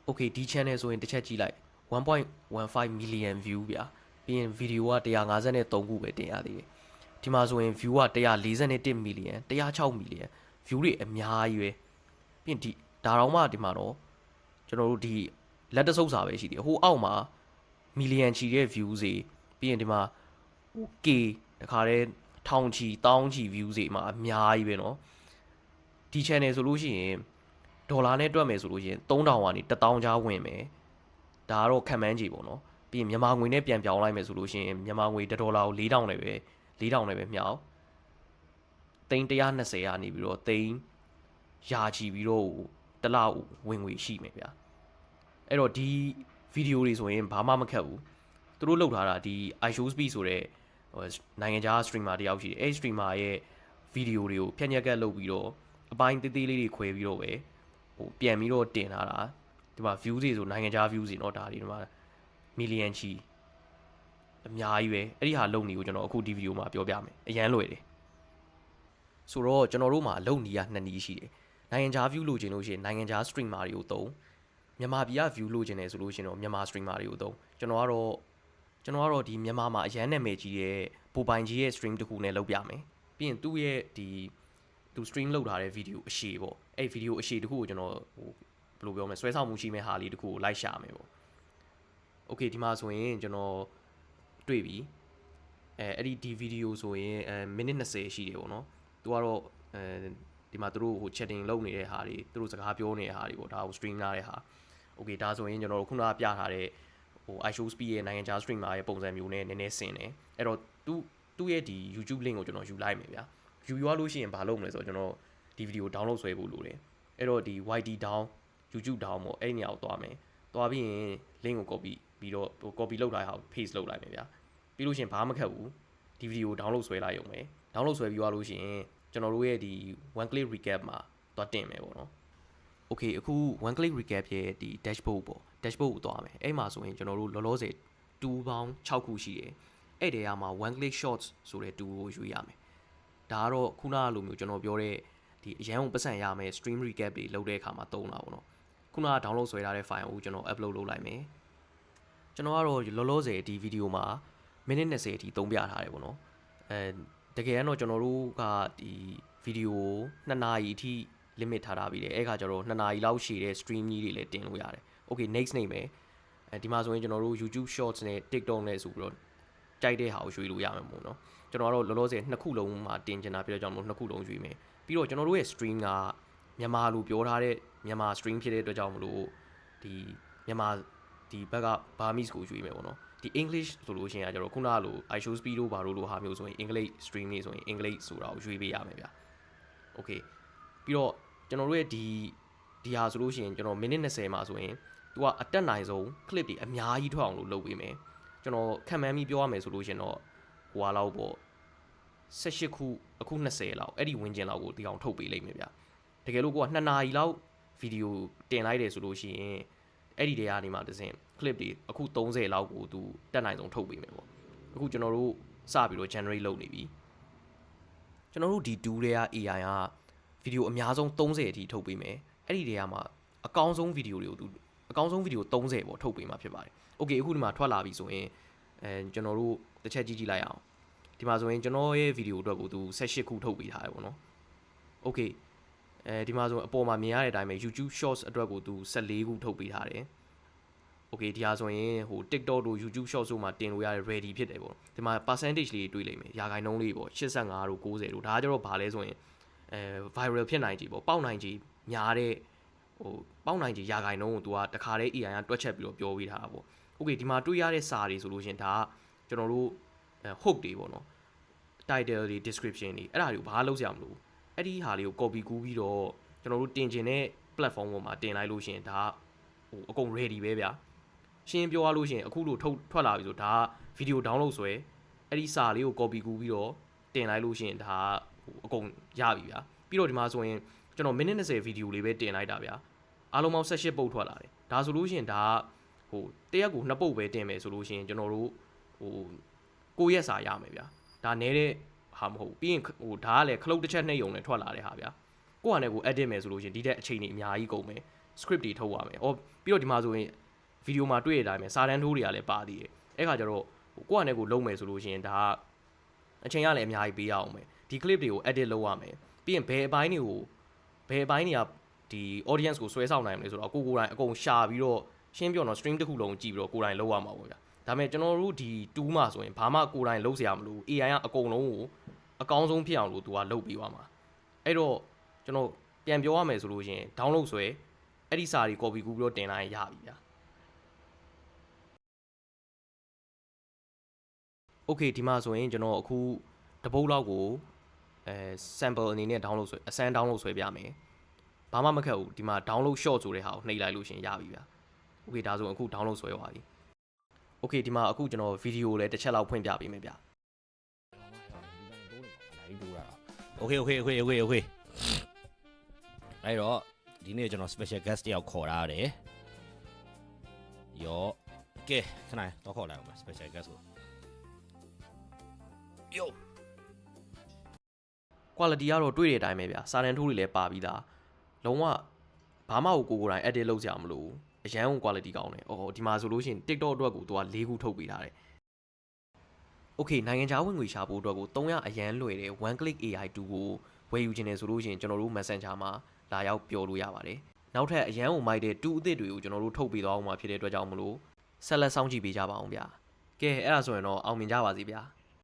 okay ဒီ channel ဆိုရင်တစ်ချက်ကြည့်လိုက်1.15 million view ဗျာပြီးရင် video က153ခုပဲတင်ရသေးတယ်ဒီမှာဆိုရင် view က141 million 106 million view တွေအများကြီးပဲပြီးရင်ဒီဒါတော့မှဒီမှာတော့ကျွန်တော်တို့ဒီလက်တဆုပ်စာပဲရှိသေးတယ်ဟိုအောက်မှာ million ချီတဲ့ view တွေပြီးရင်ဒီမှာဟို k တခါတည်းထောင်ချီတောင်းချီ view တွေမှာအများကြီးပဲเนาะဒီ channel ဆိုလို့ရှိရင်ဒေါ်လာနဲ့တွက်မယ်ဆိုလို့ရှိရင်3000ကနေ1000ကြားဝင်မယ်ဒါကတော့ခံမှန်းကြည့်ပေါ့နော်ပြီးရင်မြန်မာငွေနဲ့ပြန်ပြောင်းလိုက်မယ်ဆိုလို့ရှိရင်မြန်မာငွေ$1ကို4000နဲ့ပဲမြောက်သိန်း120ကနေပြီးတော့သိန်းရာချီပြီးတော့တစ်လောက်ဝင်ငွေရှိမယ်ဗျာအဲ့တော့ဒီဗီဒီယိုတွေဆိုရင်ဘာမှမခက်ဘူးသူတို့လုပ်ထားတာဒီ iShowSpeed ဆိုတဲ့နိုင်ငံခြား streamer တယောက်ရှိတယ်အဲ့ streamer ရဲ့ဗီဒီယိုတွေကိုဖြန့်ညက်ကက်လုပ်ပြီးတော့အပိုင်းသေးသေးလေးတွေခွဲပြီးတော့ပဲဟိုပြန်ပြီးတော့တင်ထားတာဒီမှာ view တွေဆိုနိုင်ငံခြား view တွေเนาะဒါတွေဒီမှာ million ချီအများကြီးပဲအဲ့ဒီဟာလုံနေကိုကျွန်တော်အခုဒီဗီဒီယိုမှာပြောပြမယ်အရန်လွယ်တယ်ဆိုတော့ကျွန်တော်တို့မှာလုံနေရ2နည်းရှိတယ်နိုင်ငံခြား view လိုချင်လို့ရှိရင်နိုင်ငံခြား streamer တွေကိုသုံးမြန်မာပြည်က view လိုချင်တယ်ဆိုလို့ရှိရင်တော့မြန်မာ streamer တွေကိုသုံးကျွန်တော်ကတော့ဒီမြန်မာမှာအရန်နာမည်ကြီးရဲ့ပူပိုင်ကြီးရဲ့ stream တစ်ခုနဲ့လုပ်ပြမယ်ပြီးရင်သူ့ရဲ့ဒီသူ stream လုပ်ထားတဲ့ video အရှည်ပေါ့အဲ့ video အရှည်တစ်ခုကိုကျွန်တော်ဟိုဘယ်လိုပြောမလဲဆွဲဆောင်မှုရှိမဲ့ဟာလေးတစ်ခုကိုလိုက်ရှာမယ်ပေါ့ okay ဒီမှာဆိုရင်ကျွန်တော်တွေ့ပြီအဲ့ဒီ video ဆိုရင်မိနစ်20ရှိတယ်ပေါ့နော်သူကတော့ဒီမှာသူတို့ဟို chatting လုပ်နေတဲ့ဟာတွေသူတို့စကားပြောနေတဲ့ဟာတွေပေါ့ဒါကို stream လာတဲ့ဟာ okay ဒါဆိုရင်ကျွန်တော်တို့ခုနကပြထားတဲ့ဟို iShowSpeed ရဲ့နိုင်ငံခြား streamer ရဲ့ပုံစံမျိုးနဲ့နည်းနည်းဆင်တယ်အဲ့တော့သူ့ရဲ့ဒီ YouTube link ကိုကျွန်တော်ယူလိုက်မယ်ဗျာယူရလို့ရှိရင်ဘာလုပ်မလဲဆိုတော့ကျွန်တော်ဒီ video download ဆွဲဖို့လိုတယ်အဲ့တော့ဒီ YT down YouTube down ပေါ့အဲ့ဒီနေရာကိုသွားမယ်သွားပြီးရင် link ကို copy ပြီးတော့ copy လုပ်ထားတဲ့ဟာကို paste လုပ်လိုက်မယ်ဗျာပြီးလို့ရှိရင်ဘာမှမခက်ဘူးဒီ video download ဆွဲလိုက်ရုံပဲ download ဆွဲပြီးသွားလို့ရှိရင်ကျွန်တော်တို့ရဲ့ဒီ one click recap မှာသွားတင်မယ်ပေါ့နော် okay အခု one click recap ရဲ့ဒီ dashboard ပေါ့ dashboard ကိုသွားမယ်အဲ့မှာဆိုရင်ကျွန်တော်တို့လောလောဆယ် tool ပေါင်း6ခုရှိတယ်အဲ့တည်းကမှာ one click shots ဆိုတဲ့ tool ကိုရွေးရမယ်ဒါကတော့ခုနကလိုမျိုးကျွန်တော်ပြောတဲ့ဒီအရန်ကိုပတ်စံရမယ် stream recap တွေလုပ်တဲ့အခါမှာသုံးတာပေါ့နော်ခုနက download ဆွဲထားတဲ့ file ကိုကျွန်တော် upload လုပ်လိုက်မယ်ကျွန်တော်ကတော့လောလောဆယ်ဒီဗီဒီယိုမှာမိနစ်20အထိသုံးပြထားတယ်ပေါ့နော်တကယ်တော့ကျွန်တော်တို့ကဒီဗီဒီယို2နာရီအထိ limit ထားတာပြီးတယ်အဲ့ခါကျတော့2နာရီလောက်ရှည်တဲ့ stream ကြီးတွေလည်းတင်လို့ရတယ် okay next နေမယ်ဒီမှာဆိုရင်ကျွန်တော်တို့ YouTube Shorts နဲ့ TikTok နဲ့ဆိုပြီးတော့ကြိုက်တဲ့ဟာကိုရွေးလို့ရမှာပေါ့နော်ကျွန်တော်ကတော့လောလောဆယ်2ခုလုံးမှာတင်ချင်တာဖြစ်တဲ့ကြောင့်မို့2ခုလုံးရွေးမယ်ပြီးတော့ကျွန်တော်တို့ရဲ့ stream ကမြန်မာလိုပြောထားတဲ့မြန်မာ stream ဖြစ်တဲ့အတွက်ကြောင့်မလို့ဒီမြန်မာဒီဘက်က Burmese ကိုရွေးမယ်ပေါ့နော်ဒီ English ဆိုလို့ရှိရင်ကျတော့ခုနကလို iShowSpeed တို့ဘာလို့လိုဟာမျိုးဆိုရင် English stream နေဆိုရင် English ဆိုတာကိုရွေးပေးရမယ်ဗျာ okay ပြီးတော့ကျွန်တော်တို့ရဲ့ဒီဟာဆိုလို့ရှိရင်ကျွန်တော်မိနစ်20မှာဆိုရင်သူကအတက်နိုင်ဆုံး clip တွေအများကြီးထွက်အောင်လုပ်ပေးမယ်ကျွန်တော်ခံမှန်းပြီးပြောရမယ်ဆိုလို့ရှိရင်တော့ဟိုဟာလောက်ပေါ့18ခုအခု20လောက်အဲ့ဒီဝင်းကျင်လောက်ကိုဒီအောင်ထုတ်ပေးလိုက်မယ်ဗျတကယ်လို့ကိုက2နာရီလောက်ဗီဒီယိုတင်လိုက်တယ်ဆိုလို့ရှိရင်အဲ့ဒီတည်းကနေမှတစ်စင် clip တွေအခု30လောက်ကိုသူတက်နိုင်ဆုံးထုတ်ပေးမယ်ပေါ့အခုကျွန်တော်တို့စပြီးတော့ generate လုပ်နေပြီကျွန်တော်တို့ဒီ tool တွေက AI ကဗီဒီယိုအများဆုံး30အထိထုတ်ပေးမယ်အဲ့ဒီတည်းကမှအကောင်းဆုံးဗီဒီယိုတွေကိုသူအကောင်းဆုံးဗီဒီယို30ပေါ့ထုတ်ပေးမှာဖြစ်ပါတယ်။ Okay အခုဒီမှာထွက်လာပြီဆိုရင်ကျွန်တော်တို့တစ်ချက်ကြည့်လိုက်အောင်ဒီမှာဆိုရင်ကျွန်တော်ရဲ့ဗီဒီယိုအတွက်ကိုသူ18ခုထုတ်ပေးထားတယ်ပေါ့နော်။ Okay ဒီမှာဆိုအပေါ်မှာမြင်ရတဲ့အတိုင်းပဲ YouTube Shorts အတွက်ကိုသူ14ခုထုတ်ပေးထားတယ်။ Okay ဒီဟာဆိုရင်ဟို TikTok တို့ YouTube Shorts တို့မှာတင်လို့ရတဲ့ ready ဖြစ်တယ်ပေါ့။ဒီမှာ percentage လေးတွေတွေ့လိမ့်မယ်။ရာခိုင်နှုန်းလေးပေါ့85တို့90တို့ဒါကကျတော့ဘာလဲဆိုရင်viral ဖြစ်နိုင်ကြပေါ့ပေါက်နိုင်ကြများတဲ့ဟိုပေါက်နိုင်ကြရာခိုင်နှုန်းကိုသူကတခါတည်း AI ကတွက်ချက်ပြီးတော့ပြောပေးထားတာပေါ့။ Okay ဒီမှာတွေ့ရတဲ့စာတွေဆိုလို့ရှင်ဒါကကျွန်တော်တို့hook တွေပေါ့နော် title တွေ description တွေအဲ့ဒါတွေကိုဘာလုပ်စရာမလိုအဲ့ဒီဟာလေးကို copy ကူးပြီးတော့ကျွန်တော်တို့တင်ကျင်တဲ့ platform ပေါ်မှာတင်လိုက်လို့ရှင်ဒါဟိုအကုန် ready ပဲဗျာရှင်းပြောရလို့ရှင်အခုလိုထုတ်ထွက်လာပြီဆိုဒါက video download ဆွဲအဲ့ဒီစာလေးကို copy ကူးပြီးတော့တင်လိုက်လို့ရှင်ဒါဟိုအကုန်ရပြီဗျာပြီးတော့ဒီမှာဆိုရင်ကျွန်တော်မိနစ်20ဗီဒီယိုလေးပဲတင်လိုက်တာဗျာအားလုံးပေါင်း18ပုတ်ထွက်လာတယ်ဒါဆိုလို့ရှိရင်ဒါဟိုတရက်ကို2ပုတ်ပဲတင်မယ်ဆိုလို့ရှိရင်ကျွန်တော်တို့ဟို9ရက်စာရမယ်ဗျာဒါနဲတဲ့ဟာမဟုတ်ဘူးပြီးရင်ဟိုဒါကလည်းခလုတ်တစ်ချက်နှိပ်ရုံနဲ့ထွက်လာတဲ့ဟာဗျာကိုယ့်ဟာနဲ့ကို edit မယ်ဆိုလို့ရှိရင်ဒီတဲ့အချိန်ကြီးအများကြီးကုန်မယ် script တွေထုတ်ရမယ်။ပြီးတော့ဒီမှာဆိုရင်ဗီဒီယိုမှာတွေ့ရတဲ့အတိုင်းပဲစာတန်းထိုးတွေကလည်းပါသေးတယ်။အဲ့ခါကျတော့ကိုယ့်အနေကိုလုံးမယ်ဆိုလို့ရှိရင်ဒါကအချိန်ရလည်းအများကြီးပေးရအောင်မယ်။ဒီ clip တွေကို edit လုပ်ရမယ်။ပြီးရင်ဘယ်အပိုင်းတွေကဒီ audience ကိုဆွဲဆောင်နိုင်မလဲဆိုတော့ကိုယ်တိုင်အကုန်ရှာပြီးတော့ရှင်းပြောတော့ stream တစ်ခုလုံးကြည့်ပြီးတော့ကိုယ်တိုင်လုပ်ရမှာပေါ့ဗျာ။ဒါပေမဲ့ကျွန်တော်တို့ဒီ2မှာဆိုရင်ဘာမှကိုယ်တိုင်လုပ်เสียရမလို့ AI ကအကုန်လုံးကိုအကောင်းဆုံးဖြစ်အောင်လို့သူကလုပ်ပေးသွားမှာ။အဲ့တော့ကျွန်တော်ပြန်ပြောရမယ်ဆိုလို့ရှိရင် download ဆွဲအဲ့ဒီစာတွေ copy ကူးပြီးတော့တင်လိုက်ရပြီဗျာ။ Okay ဒီမှာဆိုရင်ကျွန်တော်အခုတပုတ်လောက်ကိုsample အနေနဲ့ download ဆွဲအစမ်း download ဆွဲပြမယ်ဘာမှမခက်ဘူးဒီမှာ download short ဆိုတဲ့ဟာကိုနှိပ်လိုက်လို့ရှင်ရပြီဗျာ Okay ဒါဆိုအခု download ဆွဲသွားပြီ Okay ဒီမှာအခုကျွန်တော် video ကိုလည်းတစ်ချက်လောက်ဖွင့်ပြပေးမယ်ဗျာ Okay အဲ့တော့ဒီနေ့ကျွန်တော် special guest တယောက်ခေါ်ထားတယ်ယောကဲခဏတော့ခေါ်လိုက်အောင် special guest ကို Yo quality ကတော့တွေ့တဲ့အတိုင်းပဲဗျာစာတန်းထိုးတွေလည်းပါပြီးသားလုံးဝဘာမှကိုယ်တိုင် edit လုပ်ကြမလို့အရန် quality ကောင်းတယ်ဒီမှာဆိုလို့ရှိရင် TikTok အတွက်ကိုသူက4ခုထုတ်ပေးထားတယ် Okay နိုင်ငံခြားဝင်ငွေရှာဖို့အတွက်ကို300အရန်လွယ်တယ် one click AI2 ကိုဝယ်ယူခြင်းနဲ့ဆိုလို့ရှိရင်ကျွန်တော်တို့ Messenger မှာလာရောက်ပြောလို့ရပါတယ်နောက်ထပ်အရန်ကိုမိုက်တဲ့2အသစ်တွေကိုကျွန်တော်တို့ထုတ်ပေးသွားအောင်မှာဖြစ်တဲ့အတွက်ကြောင့်မလို့ဆက်လက်စောင့်ကြည့်ပေးကြပါအောင်ဗျာကဲအဲ့ဒါဆိုရင်တော့အောင်မြင်ကြပါစေဗျာ